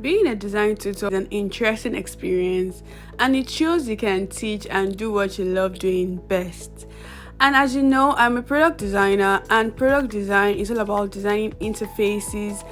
Being a design tutor is an interesting experience, and it shows you can teach and do what you love doing best. And as you know, I'm a product designer, and product design is all about designing interfaces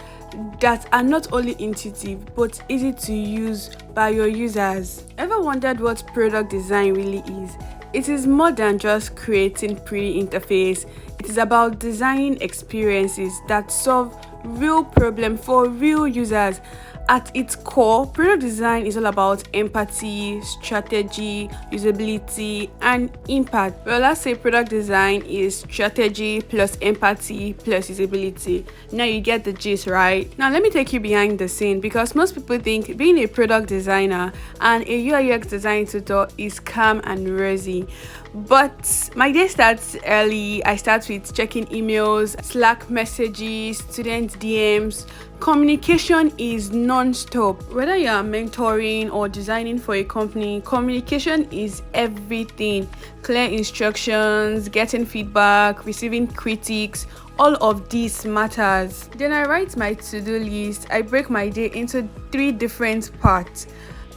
that are not only intuitive but easy to use by your users. Ever wondered what product design really is? It is more than just creating pretty interface. It is about designing experiences that solve real problem for real users. At its core, product design is all about empathy, strategy, usability, and impact. Well, let's say product design is strategy plus empathy plus usability. Now you get the gist, right? Now let me take you behind the scene, because most people think being a product designer and a UI/UX design tutor is calm and rosy. But my day starts early. I start with checking emails, Slack messages, student DMs. Communication is non-stop. Whether you are mentoring or designing for a company, communication is everything. Clear instructions, getting feedback, receiving critiques, all of this matters. Then I write my to-do list. I break my day into 3 different parts: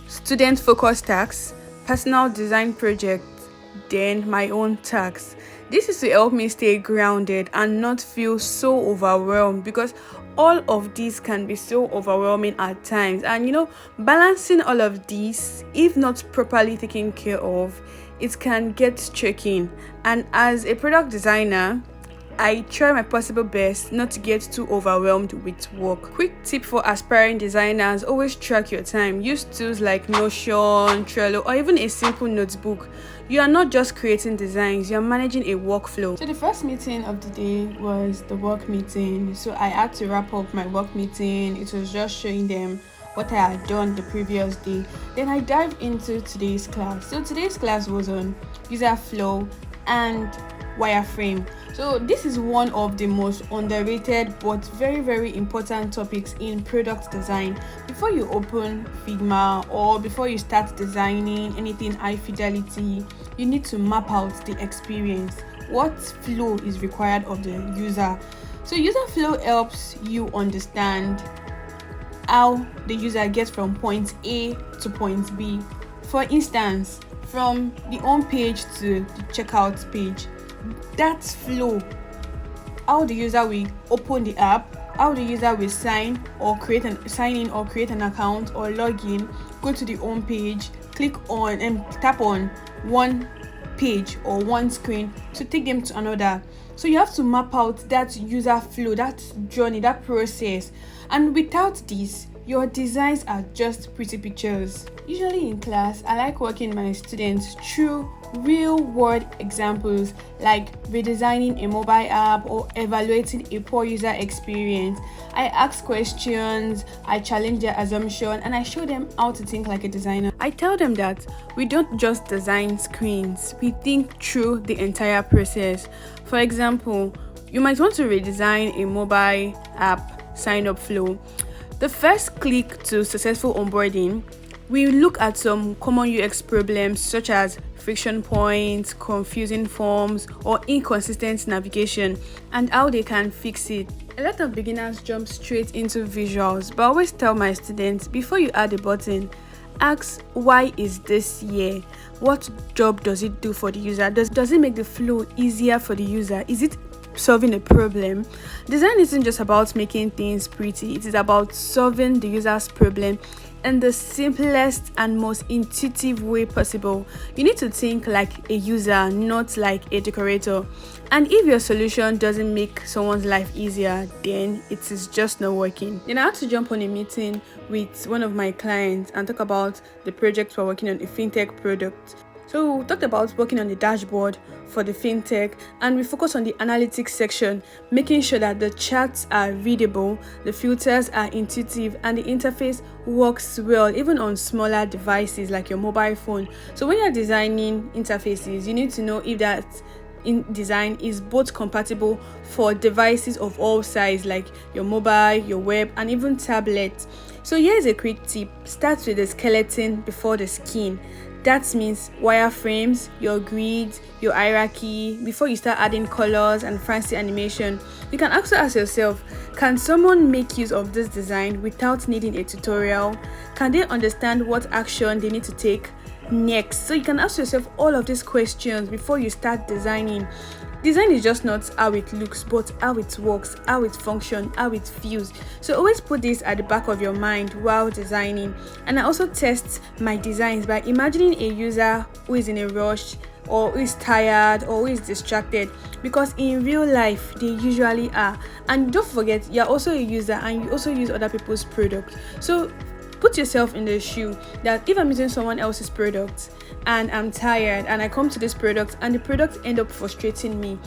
student focused tasks, personal design project, then my own tasks. This is to help me stay grounded and not feel so overwhelmed, because all of these can be so overwhelming at times. And balancing all of these, if not properly taken care of, it can get striking. And as a product designer, I try my possible best not to get too overwhelmed with work. Quick tip for aspiring designers: always track your time. Use tools like Notion, Trello, or even a simple notebook. You are not just creating designs, you are managing a workflow. So the first meeting of the day was the work meeting. So I had to wrap up my work meeting. It was just showing them what I had done the previous day. Then I dived into today's class. So today's class was on user flow and wireframe. So this is one of the most underrated but very, very important topics in product design. Before you open Figma or before you start designing anything high fidelity, you need to map out the experience. What flow is required of the user? So user flow helps you understand how the user gets from point A to point B. For instance, from the home page to the checkout page. That's flow. How the user will open the app, how the user will sign in or create an account or log in, go to the home page, click on and tap on one page or one screen to take them to another. So you have to map out that user flow, that journey, that process. And without this, your designs are just pretty pictures. Usually in class, I like working my students through real-world examples, like redesigning a mobile app or evaluating a poor user experience. I ask questions, I challenge their assumption, and I show them how to think like a designer. I tell them that we don't just design screens, we think through the entire process. For example, you might want to redesign a mobile app sign-up flow. The first click to successful onboarding, we look at some common UX problems such as friction points, confusing forms, or inconsistent navigation, and how they can fix it. A lot of beginners jump straight into visuals, but I always tell my students, before you add a button, ask, why is this here? What job does it do for the user? Does it make the flow easier for the user? Is it solving a problem? Design isn't just about making things pretty, it is about solving the user's problem in the simplest and most intuitive way possible. You need to think like a user, not like a decorator. And if your solution doesn't make someone's life easier, then it is just not working. Then I had to jump on a meeting with one of my clients and talk about the project we're working on, a fintech product. So we talked about working on the dashboard for the fintech, and we focus on the analytics section, making sure that the charts are readable, the filters are intuitive, and the interface works well, even on smaller devices like your mobile phone. So when you're designing interfaces, you need to know if that in design is both compatible for devices of all sizes, like your mobile, your web, and even tablet. So here's a quick tip: start with the skeleton before the skin. That means wireframes, your grids, your hierarchy. Before you start adding colors and fancy animation, you can also ask yourself, can someone make use of this design without needing a tutorial? Can they understand what action they need to take next? So you can ask yourself all of these questions before you start designing. Design is just not how it looks, but how it works, how it functions, how it feels. So always put this at the back of your mind while designing. And I also test my designs by imagining a user who is in a rush, or who is tired, or who is distracted, because in real life they usually are. And don't forget, you're also a user and you also use other people's products. So put yourself in the shoe that if I'm using someone else's product and I'm tired and I come to this product and the product end up frustrating me,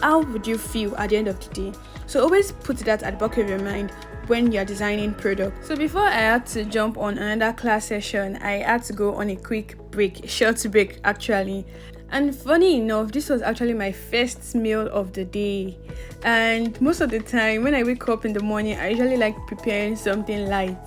how would you feel at the end of the day? So always put that at the back of your mind when you're designing products. So before I had to jump on another class session, I had to go on a quick break, short break actually. And funny enough, this was actually my first meal of the day. And most of the time when I wake up in the morning, I usually like preparing something light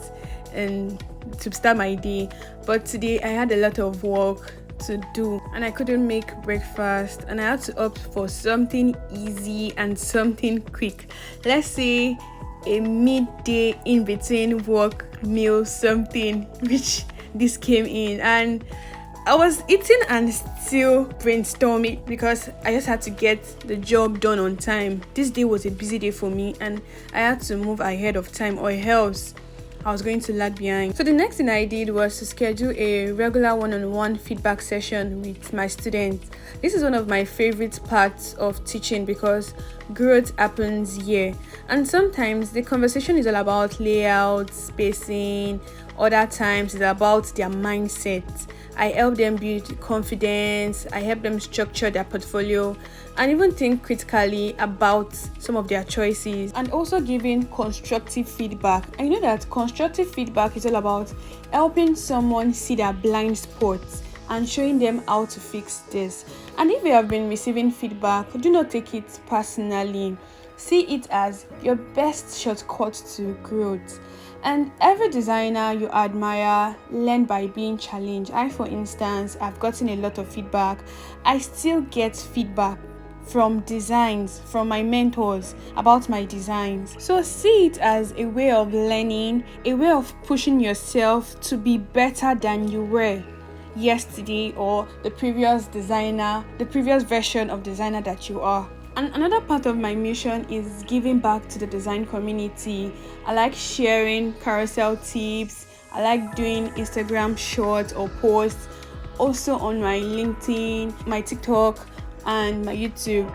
and to start my day. But today I had a lot of work to do and I couldn't make breakfast, and I had to opt for something easy and something quick. Let's say a midday in between work meal something, which this came in, and I was eating and still brainstorming because I just had to get the job done on time. This day was a busy day for me and I had to move ahead of time or else I was going to lag behind. So the next thing I did was to schedule a regular one-on-one feedback session with my students. This is one of my favorite parts of teaching because growth happens here. And sometimes the conversation is all about layout, spacing. Other times it's about their mindset. I help them build confidence, I help them structure their portfolio, and even think critically about some of their choices, and also giving constructive feedback. I know that constructive feedback is all about helping someone see their blind spots and showing them how to fix this. And if you have been receiving feedback, do not take it personally. See it as your best shortcut to growth. And every designer you admire learn by being challenged. I, for instance, I've gotten a lot of feedback. I still get feedback from designs from my mentors about my designs. So see it as a way of learning, a way of pushing yourself to be better than you were yesterday or the previous version of designer that you are. And another part of my mission is giving back to the design community. I like sharing carousel tips. I like doing Instagram shorts or posts, also on my LinkedIn, my TikTok, and my YouTube.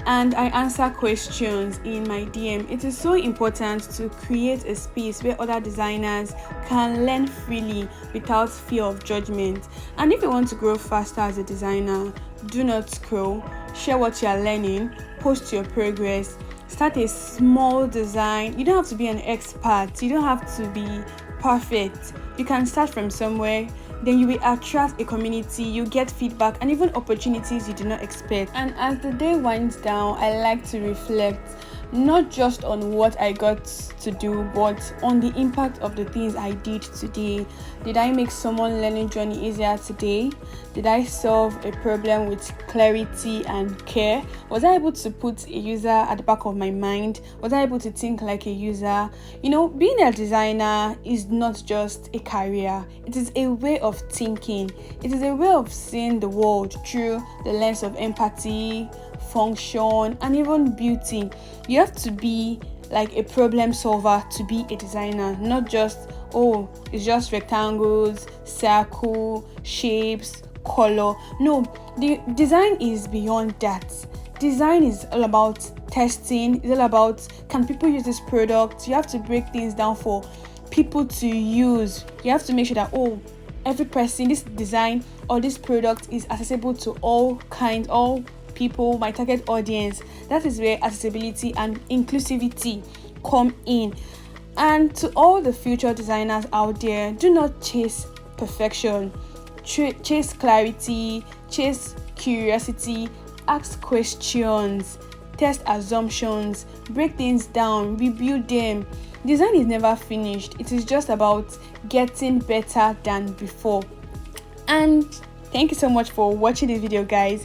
And I answer questions in my DM. It is so important to create a space where other designers can learn freely without fear of judgment. And if you want to grow faster as a designer, do not scroll. Share what you are learning, post your progress, start a small design. You don't have to be an expert, you don't have to be perfect. You can start from somewhere, then you will attract a community, you get feedback and even opportunities you do not expect. And as the day winds down, I like to reflect not just on what I got to do, but on the impact of the things I did today. Did I make someone learning journey easier today? Did I solve a problem with clarity and care? Was I able to put a user at the back of my mind? Was I able to think like a user? Being a designer is not just a career. It is a way of thinking. It is a way of seeing the world through the lens of empathy, function, and even beauty. You have to be like a problem solver to be a designer, not just it's just rectangles, circle, shapes, color. No, the design is beyond that. Design is all about testing. It's all about, can people use this product? You have to break things down for people to use. You have to make sure that every person, this design or this product is accessible to all people, my target audience. That is where accessibility and inclusivity come in. And to all the future designers out there, do not chase perfection. Chase clarity, chase curiosity, ask questions, test assumptions, break things down, rebuild them. Design is never finished. It is just about getting better than before. And Thank you so much for watching this video, guys.